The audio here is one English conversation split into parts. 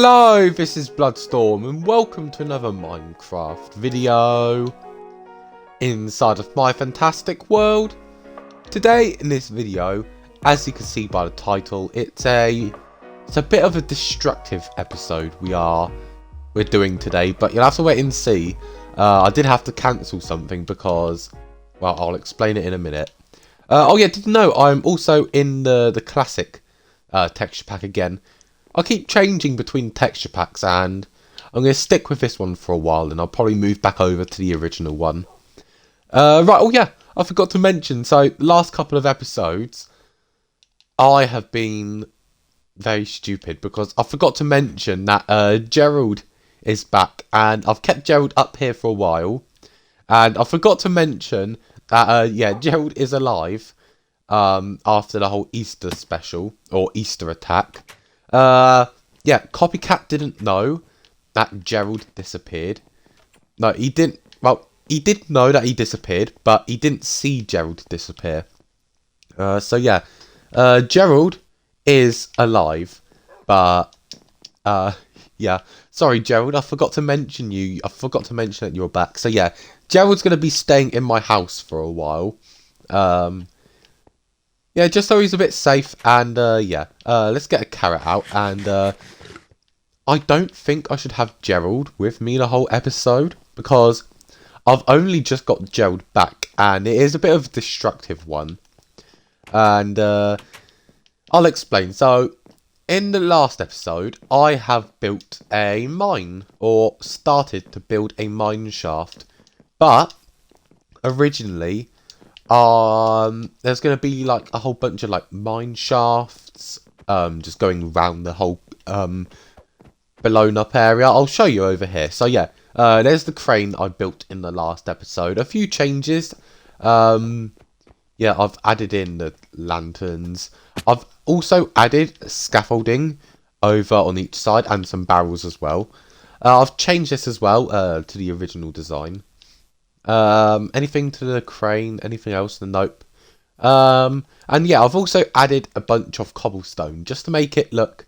Hello, this is Bloodstorm and welcome to another Minecraft video inside of my fantastic world. Today in this video, as you can see by the title, it's a bit of a destructive episode we're doing today, but you'll have to wait and see. I did have to cancel something because, well, I'll explain it in a minute. Oh yeah, did you know I'm also in the classic texture pack again? I'll keep changing between texture packs and I'm going to stick with this one for a while and I'll probably move back over to the original one. Right, oh yeah, I forgot to mention, so the last couple of episodes I have been very stupid because I forgot to mention that Gerald is back and I've kept Gerald up here for a while and I forgot to mention that, yeah, Gerald is alive after the whole Easter special or Easter attack. Yeah, Copycat didn't know that Gerald disappeared. No, he didn't. Well, he did know that he disappeared, but he didn't see Gerald disappear. So yeah, Gerald is alive, but yeah. Sorry, Gerald. I forgot to mention you. I forgot to mention that you're back. So yeah, Gerald's gonna be staying in my house for a while. Yeah, just so he's a bit safe, and yeah, let's get a carrot out, and I don't think I should have Gerald with me the whole episode, because I've only just got Gerald back, and it is a bit of a destructive one, and I'll explain. So, in the last episode, I have built a mine, or started to build a mine shaft, but originally there's going to be like a whole bunch of like mine shafts just going around the whole blown up area. I'll show you over here. So yeah, there's the crane I built in the last episode. A few changes. Yeah, I've added in the lanterns. I've also added scaffolding over on each side and some barrels as well. I've changed this as well to the original design. Anything to the crane, anything else? Nope. And yeah, I've also added a bunch of cobblestone just to make it look,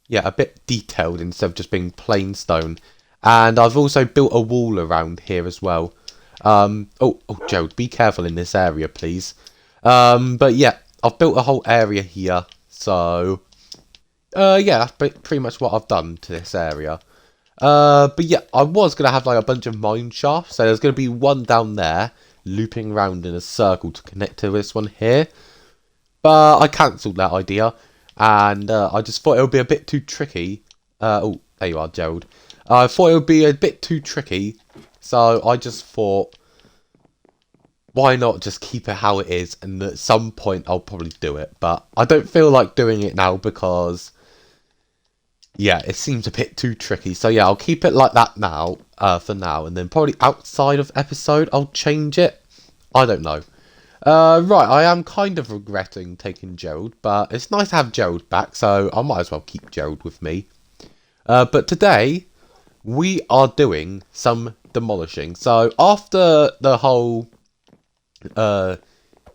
yeah, a bit detailed instead of just being plain stone. And I've also built a wall around here as well. Oh, Gerald, be careful in this area, please. But yeah, I've built a whole area here. So, yeah, that's pretty much what I've done to this area. But yeah, I was going to have like a bunch of mine shafts, so there's going to be one down there, looping around in a circle to connect to this one here. But I cancelled that idea, and I just thought it would be a bit too tricky. Oh, there you are, Gerald. I thought it would be a bit too tricky, so I just thought, why not just keep it how it is, and at some point I'll probably do it. But I don't feel like doing it now because, yeah, it seems a bit too tricky. So yeah, I'll keep it like that now, for now. And then probably outside of episode, I'll change it. I don't know. Right, I am kind of regretting taking Gerald, but it's nice to have Gerald back, so I might as well keep Gerald with me. But today, we are doing some demolishing. So after the whole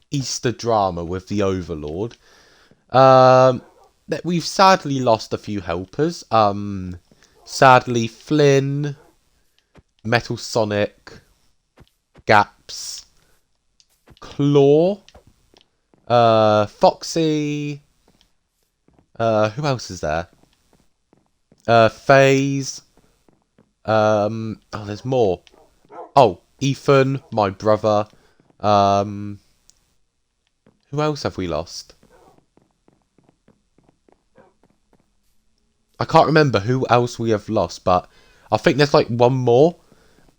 Easter drama with the Overlord, we've sadly lost a few helpers. Sadly, Flynn, Metal Sonic, Gaps, Claw, Foxy, who else is there? FaZe, oh, there's more. Oh, Ethan, my brother. Who else have we lost? I can't remember who else we have lost, but I think there's like one more.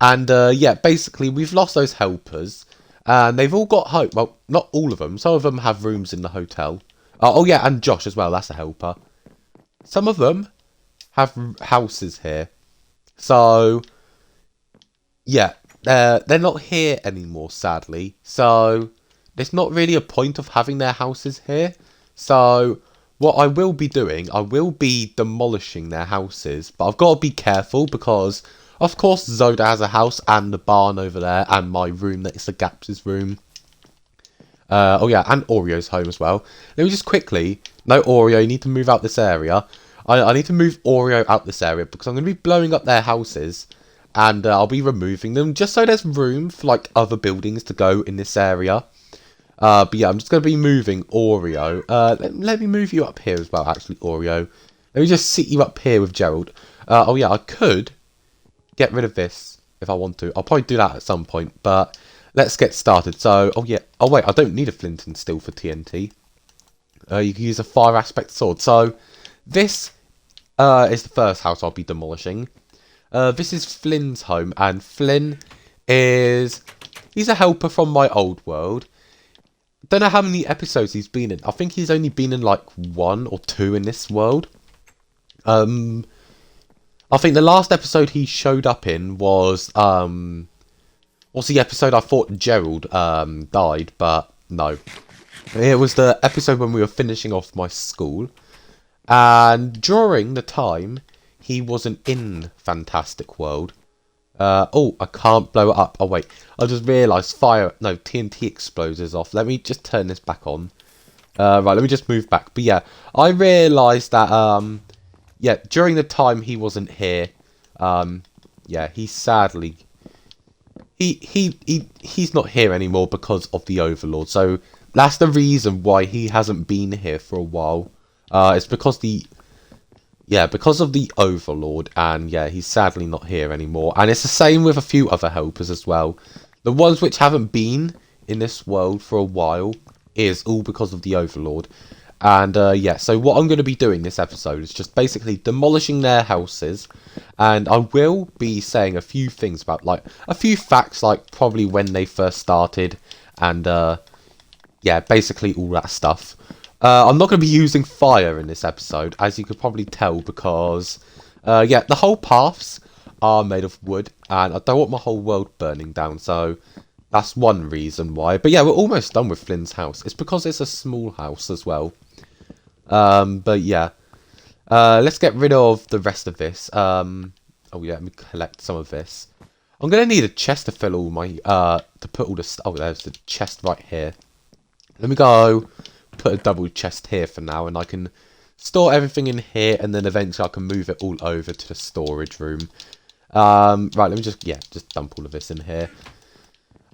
And yeah, basically we've lost those helpers. And they've all got home. Well, not all of them. Some of them have rooms in the hotel. Oh yeah, and Josh as well. That's a helper. Some of them have houses here. So, yeah, they're not here anymore, sadly. So, there's not really a point of having their houses here. So, what I will be doing, I will be demolishing their houses. But I've got to be careful because, of course, Zoda has a house and the barn over there. And my room next to Gaps' room. Oh yeah, and Oreo's home as well. Let me just quickly... No, Oreo, you need to move out this area. I need to move Oreo out this area because I'm going to be blowing up their houses. And I'll be removing them just so there's room for like other buildings to go in this area. But yeah, I'm just going to be moving Oreo. Let me move you up here as well, actually, Oreo. Let me just sit you up here with Gerald. Oh yeah, I could get rid of this if I want to. I'll probably do that at some point, but let's get started. So, oh yeah. Oh wait, I don't need a flint and steel for TNT. You can use a fire aspect sword. So, this is the first house I'll be demolishing. This is Flynn's home, and Flynn he's a helper from my old world. Don't know how many episodes he's been in. I think he's only been in like 1 or 2 in this world. I think the last episode he showed up in was the episode I thought Gerald died, but no. It was the episode when we were finishing off my school. And during the time he wasn't in Fantastic World. Oh, I can't blow it up. Oh, wait. I just realised TNT explosives off. Let me just turn this back on. Right, let me just move back. But yeah, I realised that, yeah, during the time he wasn't here, yeah, he sadly, he's not here anymore because of the Overlord. So that's the reason why he hasn't been here for a while. It's because because of the Overlord, and yeah, he's sadly not here anymore. And it's the same with a few other helpers as well. The ones which haven't been in this world for a while is all because of the Overlord. And yeah, so what I'm going to be doing this episode is just basically demolishing their houses. And I will be saying a few things about, like, a few facts, like probably when they first started. And yeah, basically all that stuff. I'm not going to be using fire in this episode, as you could probably tell, because, yeah, the whole paths are made of wood, and I don't want my whole world burning down, so that's one reason why. But yeah, we're almost done with Flynn's house. It's because it's a small house as well. But yeah, let's get rid of the rest of this. Oh yeah, let me collect some of this. I'm going to need a chest to fill all my, to put all the, oh, there's the chest right here. Let me go put a double chest here for now, and I can store everything in here, and then eventually I can move it all over to the storage room. Right, let me just dump all of this in here.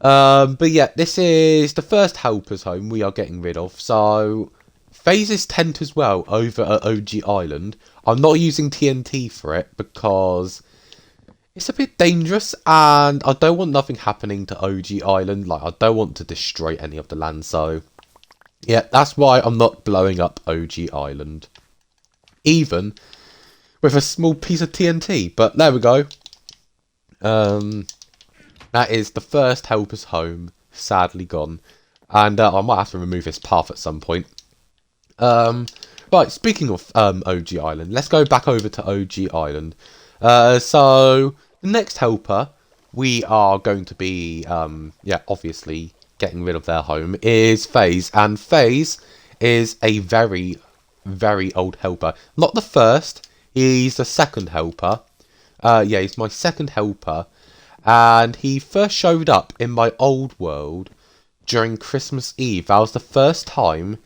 But yeah, this is the first helper's home we are getting rid of. So Faze's tent as well over at OG Island. I'm not using TNT for it because it's a bit dangerous, and I don't want nothing happening to OG Island. Like, I don't want to destroy any of the land, so yeah, that's why I'm not blowing up OG Island, even with a small piece of TNT. But there we go. That is the first helper's home, sadly gone. And I might have to remove this path at some point. Right, speaking of OG Island, let's go back over to OG Island. So the next helper we are going to be, yeah, obviously getting rid of their home is Faze. And Faze is a very, very old helper. Not the first, he's the second helper. Yeah, he's my second helper. And he first showed up in my old world during Christmas Eve. That was the first time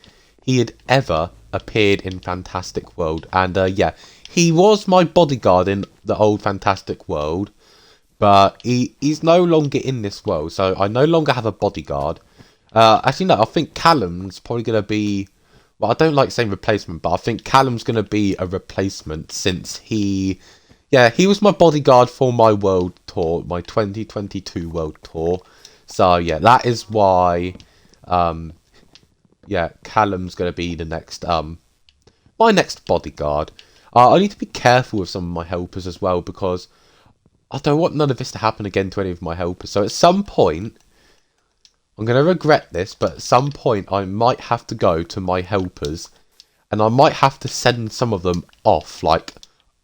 he had ever appeared in Fantastic World. And yeah, he was my bodyguard in the old Fantastic World. But he's no longer in this world, so I no longer have a bodyguard. Actually, no, I think Callum's probably going to be... Well, I don't like saying replacement, but I think Callum's going to be a replacement since he... Yeah, he was my bodyguard for my world tour, my 2022 world tour. So, yeah, that is why... yeah, Callum's going to be the next... my next bodyguard. I need to be careful with some of my helpers as well, because I don't want none of this to happen again to any of my helpers. So at some point, I'm going to regret this, but at some point I might have to go to my helpers, and I might have to send some of them off, like,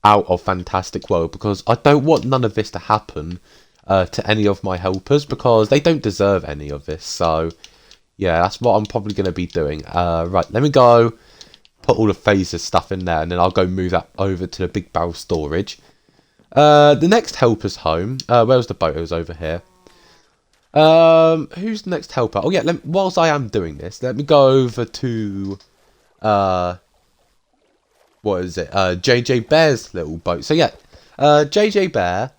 out of Fantastic World, because I don't want none of this to happen to any of my helpers, because they don't deserve any of this. So yeah, that's what I'm probably going to be doing. Right, let me go put all the phases stuff in there, and then I'll go move that over to the big barrel storage. The next helper's home. Where was the boat? It was over here. Who's the next helper? Oh yeah, whilst I am doing this, let me go over to what is it? JJ Bear's little boat. So yeah, JJ Bear.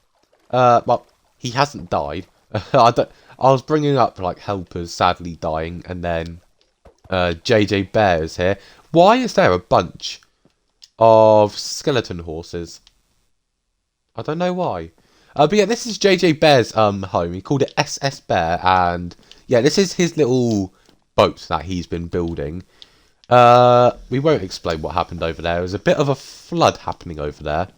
Well, he hasn't died. I was bringing up like helpers sadly dying, and then JJ Bear is here. Why is there a bunch of skeleton horses? I don't know why. But yeah, this is JJ Bear's home. He called it SS Bear, and yeah, this is his little boat that he's been building. We won't explain what happened over there. There was a bit of a flood happening over there.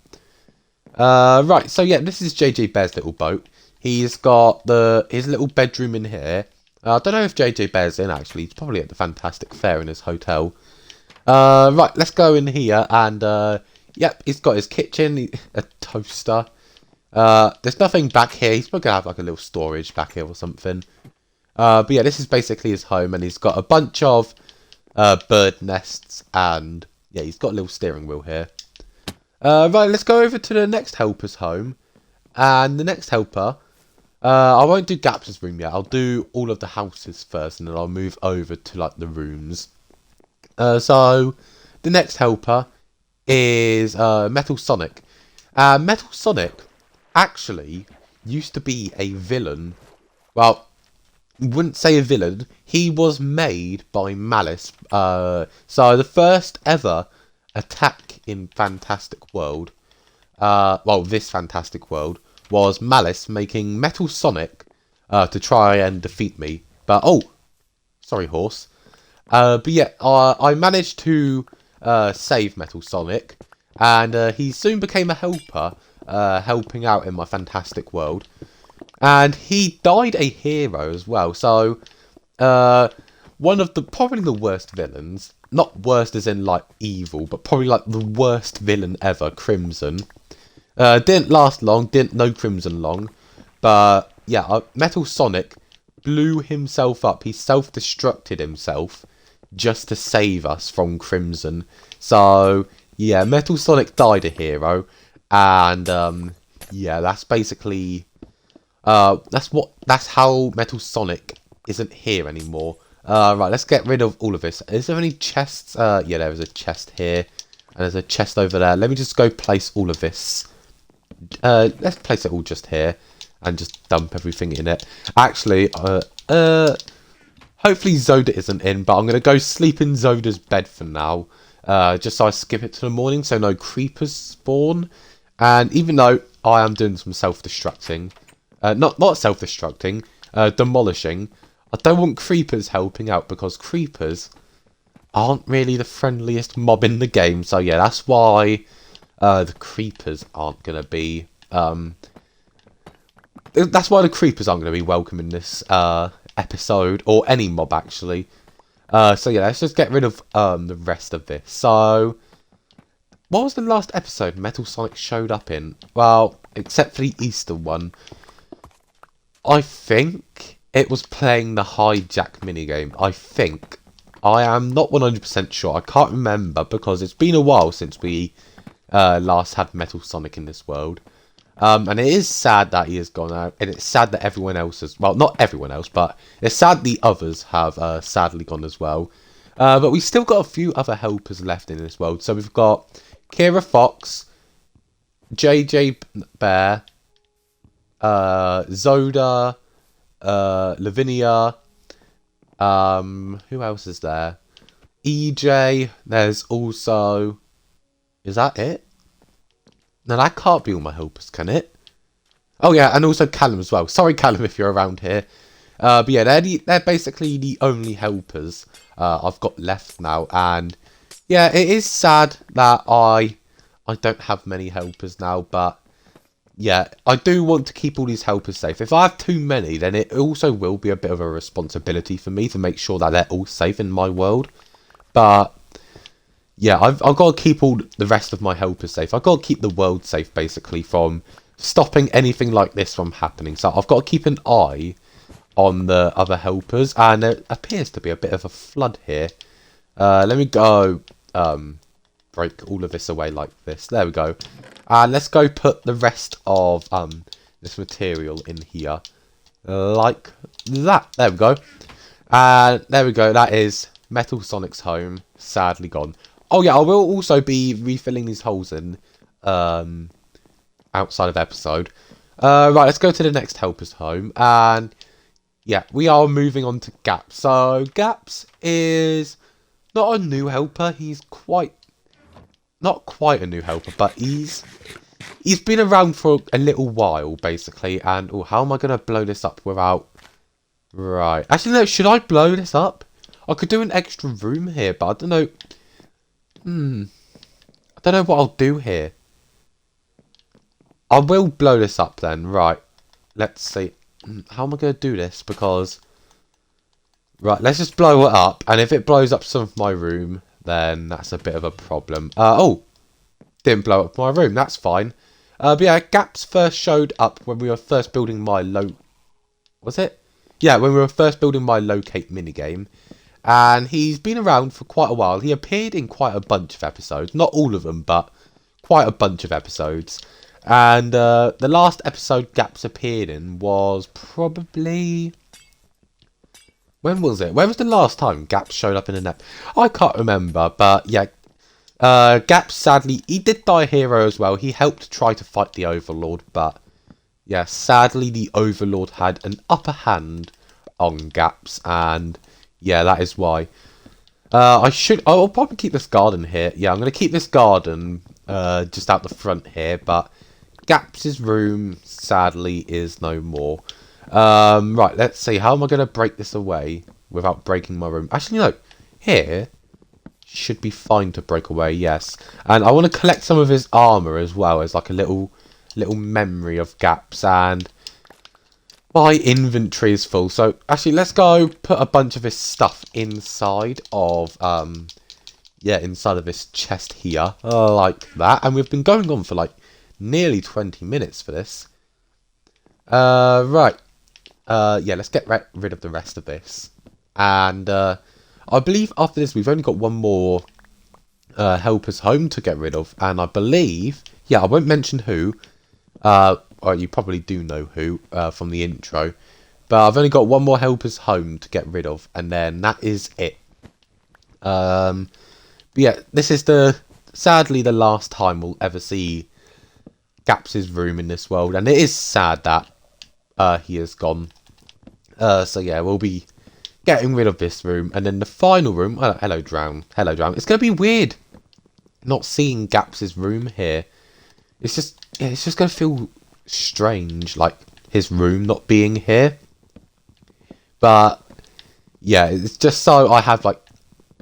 Right, so yeah, this is JJ Bear's little boat. He's got his little bedroom in here. I don't know if JJ Bear's in, actually. He's probably at the Fantastic Fair in his hotel. Right, let's go in here, and yep, he's got his kitchen, a toaster. There's nothing back here. He's probably going to have like a little storage back here or something. But yeah, this is basically his home, and he's got a bunch of bird nests, and yeah, he's got a little steering wheel here. Right, let's go over to the next helper's home. And the next helper, I won't do Gap's room yet. I'll do all of the houses first, and then I'll move over to like the rooms. So the next helper is Metal Sonic. Metal Sonic actually used to be a villain. Well, wouldn't say a villain. He was made by Malice. So the first ever attack in Fantastic World, well, this Fantastic World, was Malice making Metal Sonic to try and defeat me. But, oh, sorry, horse. But yeah, I managed to save Metal Sonic, and he soon became a helper, helping out in my Fantastic World. And he died a hero as well, so one of probably the worst villains, not worst as in like evil, but probably like the worst villain ever, Crimson. Didn't last long, didn't know Crimson long, but yeah, Metal Sonic blew himself up. He self-destructed himself just to save us from Crimson. So yeah, Metal Sonic died a hero, and yeah, that's basically that's how Metal Sonic isn't here anymore. Right, let's get rid of all of this. Is there any chests? Yeah, there is a chest here, and there's a chest over there. Let me just go place all of this. Let's place it all just here, and just dump everything in it. Actually, hopefully Zoda isn't in, but I'm going to go sleep in Zoda's bed for now. Just so I skip it to the morning, so no creepers spawn. And even though I am doing some self-destructing, not self-destructing, demolishing, I don't want creepers helping out, because creepers aren't really the friendliest mob in the game. So yeah, that's why the creepers aren't going to be... that's why the creepers aren't going to be welcome in this episode, or any mob actually. So yeah, let's just get rid of the rest of this. So, what was the last episode Metal Sonic showed up in? Well, except for the Easter one, I think it was playing the hijack minigame. I think. I am not 100% sure. I can't remember, because it's been a while since we last had Metal Sonic in this world. And it is sad that he has gone out, and it's sad that everyone else has... Well, not everyone else, but it's sad the others have sadly gone as well. But we've still got a few other helpers left in this world. So we've got Kira Fox, JJ Bear, Zoda, Lavinia, who else is there? EJ, there's also... Is that it? No, that can't be all my helpers, can it? Oh yeah, and also Callum as well. Sorry, Callum, if you're around here. But yeah, they're basically the only helpers I've got left now. And yeah, it is sad that I don't have many helpers now. But yeah, I do want to keep all these helpers safe. If I have too many, then it also will be a bit of a responsibility for me to make sure that they're all safe in my world. But... yeah, I've got to keep all the rest of my helpers safe. I've got to keep the world safe, basically, from stopping anything like this from happening. So I've got to keep an eye on the other helpers. And there appears to be a bit of a flood here. Let me go break all of this away like this. There we go. And let's go put the rest of this material in here. Like that. There we go. And there we go. That is Metal Sonic's home. Sadly gone. Oh yeah, I will also be refilling these holes in outside of episode. Right, let's go to the next helper's home. And yeah, we are moving on to Gaps. So Gaps is not a new helper. He's not quite a new helper, but he's been around for a little while, basically. And oh, how am I gonna blow this up without? Right, actually no. Should I blow this up? I could do an extra room here, but I don't know. I don't know what I'll do here. I will blow this up then. Right, let's see. How am I gonna do this? Because right, let's just blow it up, and if it blows up some of my room, then that's a bit of a problem. Oh, didn't blow up my room. That's fine. But yeah, Gaps first showed up when we were first building my Was it? Yeah, when we were first building my locate minigame. And he's been around for quite a while. He appeared in quite a bunch of episodes. Not all of them, but quite a bunch of episodes. And the last episode Gaps appeared in was probably... When was it? When was the last time Gaps showed up in an episode? I can't remember, but yeah. Gaps, sadly, he did die a hero as well. He helped try to fight the Overlord, but yeah, sadly the Overlord had an upper hand on Gaps, and yeah, that is why. I'll probably keep this garden here. Yeah, I'm going to keep this garden just out the front here, but Gaps' room, sadly, is no more. Right, let's see. How am I going to break this away without breaking my room? Actually, no. Here should be fine to break away, yes. And I want to collect some of his armor as well as like a little memory of Gaps. And my inventory is full. So, actually, let's go put a bunch of his stuff inside of, inside of this chest here. Like that. And we've been going on for like nearly 20 minutes for this. Right. Yeah, let's get rid of the rest of this. And I believe after this we've only got one more helper's home to get rid of. And I believe, yeah, I won't mention who. Or you probably do know who from the intro. But I've only got one more helper's home to get rid of. And then that is it. But yeah, this is sadly the last time we'll ever see Gaps' room in this world. And it is sad that he has gone. So yeah, we'll be getting rid of this room. And then the final room... Oh, hello, Drown. Hello, Drown. It's going to be weird not seeing Gaps' room here. It's just going to feel strange, like his room not being here. But yeah, it's just so I have like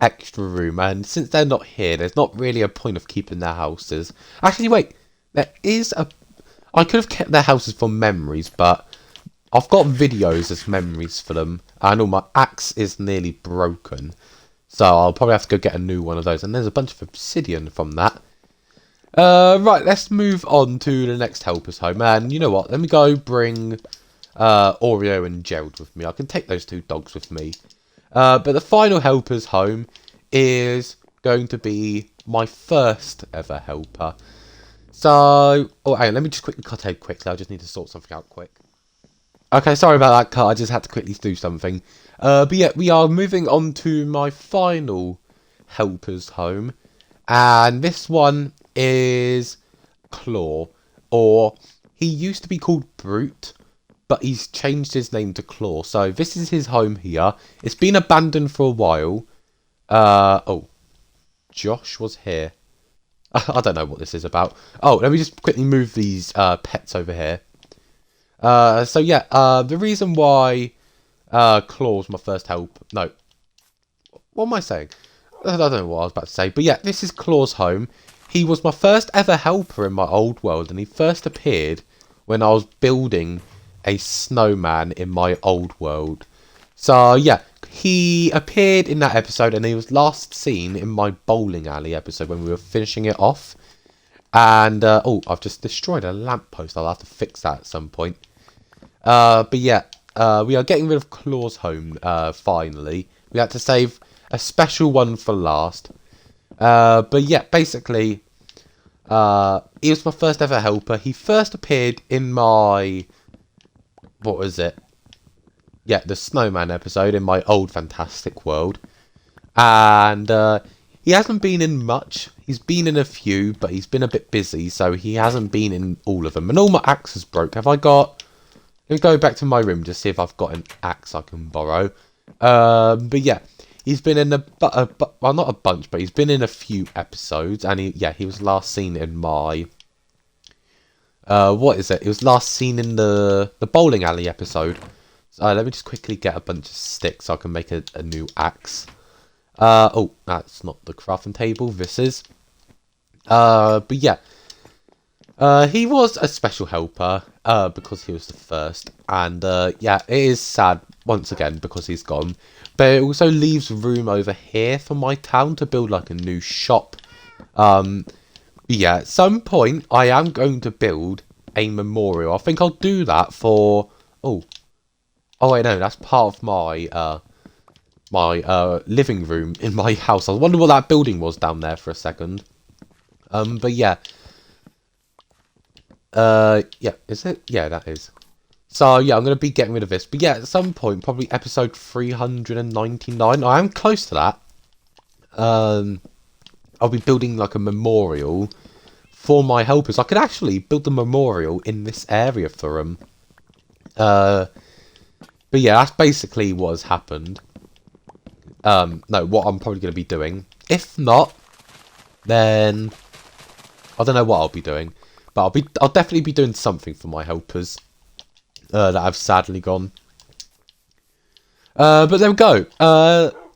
extra room. And since they're not here, there's not really a point of keeping their houses. Actually, wait. There is a... I could have kept their houses for memories, but I've got videos as memories for them. And all my axe is nearly broken. So I'll probably have to go get a new one of those. And there's a bunch of obsidian from that. Right, let's move on to the next helper's home. And you know what? Let me go bring Oreo and Gerald with me. I can take those two dogs with me. But the final helper's home is going to be my first ever helper. So, oh, hang on, let me just quickly cut out quickly. I just need to sort something out quick. Okay, sorry about that cut. I just had to quickly do something. But yeah, we are moving on to my final helper's home. And this one is Claw. Or he used to be called Brute, but he's changed his name to Claw. So this is his home here. It's been abandoned for a while. Oh, Josh was here. I don't know what this is about. Oh, let me just quickly move these pets over here. So yeah, the reason why Claw's my first help... No. What am I saying? I don't know what I was about to say. But yeah, this is Claw's home. He was my first ever helper in my old world. And he first appeared when I was building a snowman in my old world. So yeah, he appeared in that episode. And he was last seen in my bowling alley episode when we were finishing it off. And, oh, I've just destroyed a lamppost. I'll have to fix that at some point. But yeah, we are getting rid of Claw's home, finally. We had to save a special one for last. But yeah, basically, he was my first ever helper. He first appeared in my... What was it? Yeah, the Snowman episode in my old Fantastic World. And he hasn't been in much. He's been in a few, but he's been a bit busy, so he hasn't been in all of them. And all my axes broke. Have I got... Let me go back to my room to see if I've got an axe I can borrow. But yeah, he's been in well, not a bunch, but he's been in a few episodes. And he was last seen in my... what is it? It was last seen in the bowling alley episode. So let me just quickly get a bunch of sticks so I can make a new axe. Oh, that's not the crafting table. This is. But yeah. He was a special helper, because he was the first. And, yeah, it is sad, once again, because he's gone. But it also leaves room over here for my town to build, like, a new shop. Yeah, at some point, I am going to build a memorial. I think I'll do that for... Oh, wait, no, that's part of my, living room in my house. I wonder what that building was down there for a second. But yeah. Yeah, is it? Yeah, that is. So, yeah, I'm going to be getting rid of this. But yeah, at some point, probably episode 399. I am close to that. I'll be building, like, a memorial for my helpers. I could actually build the memorial in this area for them. But yeah, that's basically what has happened. No, what I'm probably going to be doing. If not, then I don't know what I'll be doing. But I'll definitely be doing something for my helpers that have sadly gone. But there we go.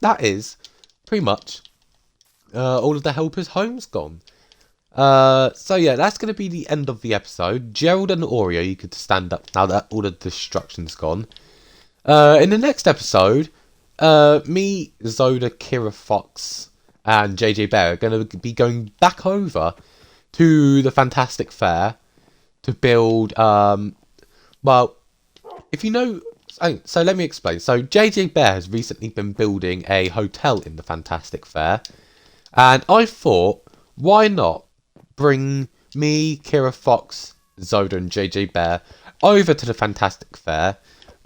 That is pretty much all of the helpers' homes gone. So yeah, that's going to be the end of the episode. Gerald and Oreo, you could stand up now that all the destruction's gone. In the next episode, me, Zoda, Kira Fox, and JJ Bear are going to be going back over to the Fantastic Fair to build, well, if you know, so let me explain. So JJ Bear has recently been building a hotel in the Fantastic Fair, and I thought, why not bring me, Kira Fox, Zoda, and JJ Bear over to the Fantastic Fair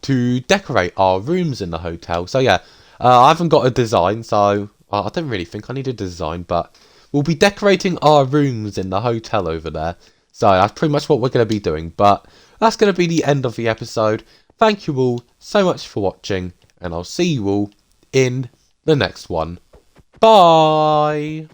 to decorate our rooms in the hotel. So yeah, I haven't got a design, so I don't really think I need a design, but we'll be decorating our rooms in the hotel over there. So that's pretty much what we're going to be doing. But that's going to be the end of the episode. Thank you all so much for watching, and I'll see you all in the next one. Bye!